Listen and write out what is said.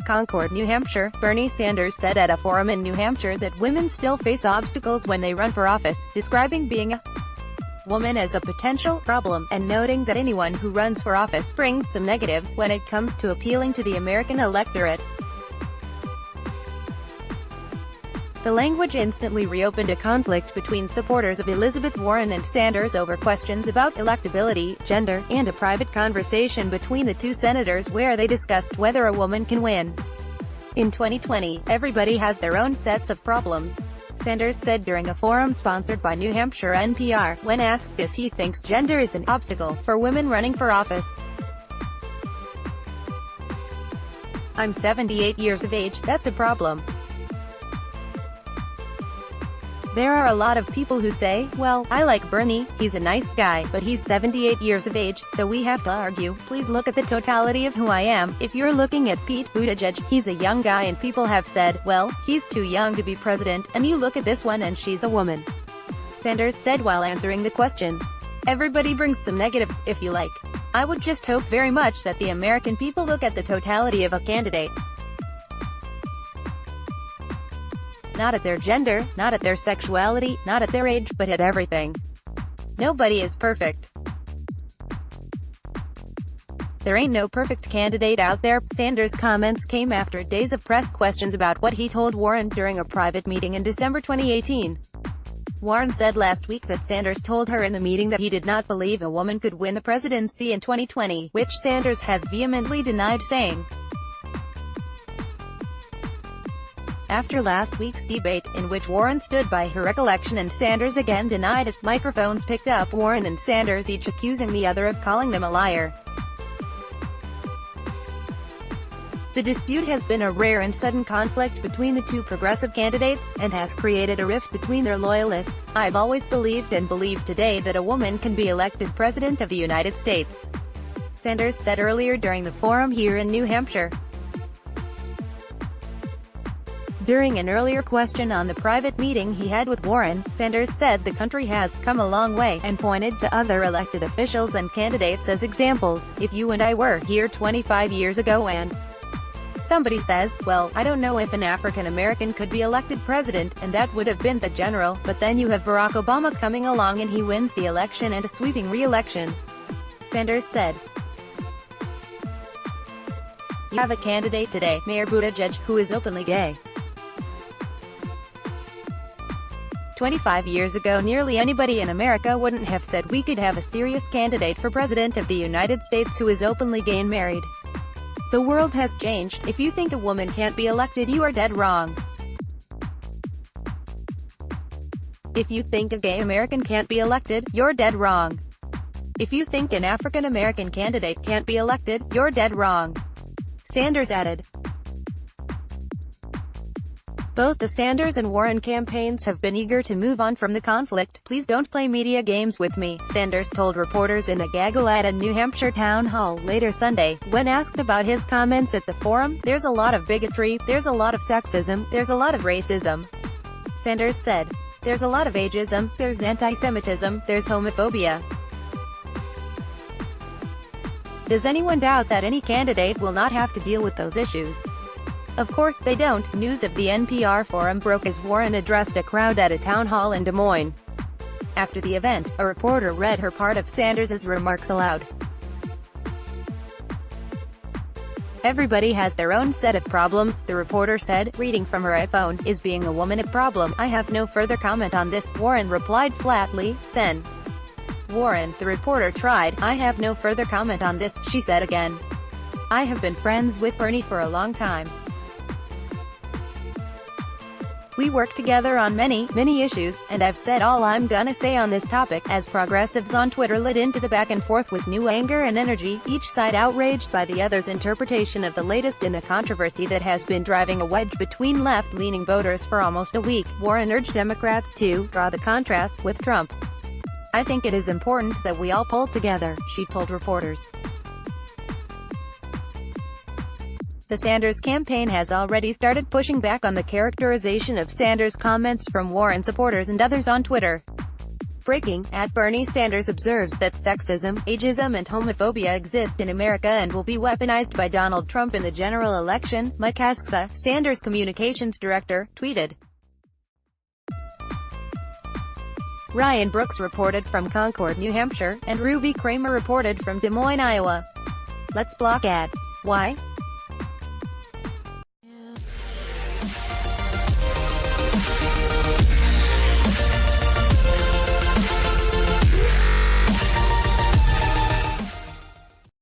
Concord, New Hampshire, Bernie Sanders said at a forum in New Hampshire that women still face obstacles when they run for office, describing being a woman as a potential problem, and noting that anyone who runs for office brings some negatives when it comes to appealing to the American electorate. The language instantly reopened a conflict between supporters of Elizabeth Warren and Sanders over questions about electability, gender, and a private conversation between the two senators where they discussed whether a woman can win. In 2020, everybody has their own sets of problems, Sanders said during a forum sponsored by New Hampshire NPR, when asked if he thinks gender is an obstacle for women running for office. "I'm 78 years of age, that's a problem. There are a lot of people who say, well, I like Bernie, he's a nice guy, but he's 78 years of age, so we have to argue. Please look at the totality of who I am. If you're looking at Pete Buttigieg, he's a young guy and people have said, well, he's too young to be president, and you look at this one and she's a woman," Sanders said while answering the question. "Everybody brings some negatives, if you like. I would just hope very much that the American people look at the totality of a candidate. Not at their gender, not at their sexuality, not at their age, but at everything. Nobody is perfect. There ain't no perfect candidate out there." Sanders' comments came after days of press questions about what he told Warren during a private meeting in December 2018. Warren said last week that Sanders told her in the meeting that he did not believe a woman could win the presidency in 2020, which Sanders has vehemently denied, saying, after last week's debate, in which Warren stood by her recollection and Sanders again denied it, microphones picked up Warren and Sanders each accusing the other of calling them a liar. The dispute has been a rare and sudden conflict between the two progressive candidates, and has created a rift between their loyalists. "I've always believed and believe today that a woman can be elected President of the United States," Sanders said earlier during the forum here in New Hampshire. During an earlier question on the private meeting he had with Warren, Sanders said the country has come a long way, and pointed to other elected officials and candidates as examples. "If you and I were here 25 years ago and somebody says, well, I don't know if an African American could be elected president, and that would have been the general, but then you have Barack Obama coming along and he wins the election and a sweeping re-election," Sanders said. "You have a candidate today, Mayor Buttigieg, who is openly gay. 25 years ago nearly anybody in America wouldn't have said we could have a serious candidate for President of the United States who is openly gay and married. The world has changed. If you think a woman can't be elected, you are dead wrong. If you think a gay American can't be elected, you're dead wrong. If you think an African American candidate can't be elected, you're dead wrong," Sanders added. Both the Sanders and Warren campaigns have been eager to move on from the conflict. "Please don't play media games with me," Sanders told reporters in a gaggle at a New Hampshire town hall later Sunday. When asked about his comments at the forum, "There's a lot of bigotry, there's a lot of sexism, there's a lot of racism," Sanders said. "There's a lot of ageism, there's anti-Semitism, there's homophobia. Does anyone doubt that any candidate will not have to deal with those issues? Of course they don't." News of the NPR forum broke as Warren addressed a crowd at a town hall in Des Moines. After the event, a reporter read her part of Sanders' remarks aloud. "Everybody has their own set of problems," the reporter said, reading from her iPhone. "Is being a woman a problem? I have no further comment on this," Warren replied flatly. "Sen. Warren," the reporter tried. "I have no further comment on this," she said again. "I have been friends with Bernie for a long time. We work together on many issues, and I've said all I'm gonna say on this topic." As progressives on Twitter lit into the back and forth with new anger and energy, each side outraged by the other's interpretation of the latest in a controversy that has been driving a wedge between left-leaning voters for almost a week, Warren urged Democrats to draw the contrast with Trump. "I think it is important that we all pull together," she told reporters. The Sanders campaign has already started pushing back on the characterization of Sanders' comments from Warren supporters and others on Twitter. Breaking, at Bernie Sanders observes that sexism, ageism and homophobia exist in America and will be weaponized by Donald Trump in the general election. Mike Hasksa, Sanders' communications director, tweeted. Ryan Brooks reported from Concord, New Hampshire, and Ruby Kramer reported from Des Moines, Iowa. Let's block ads. Why?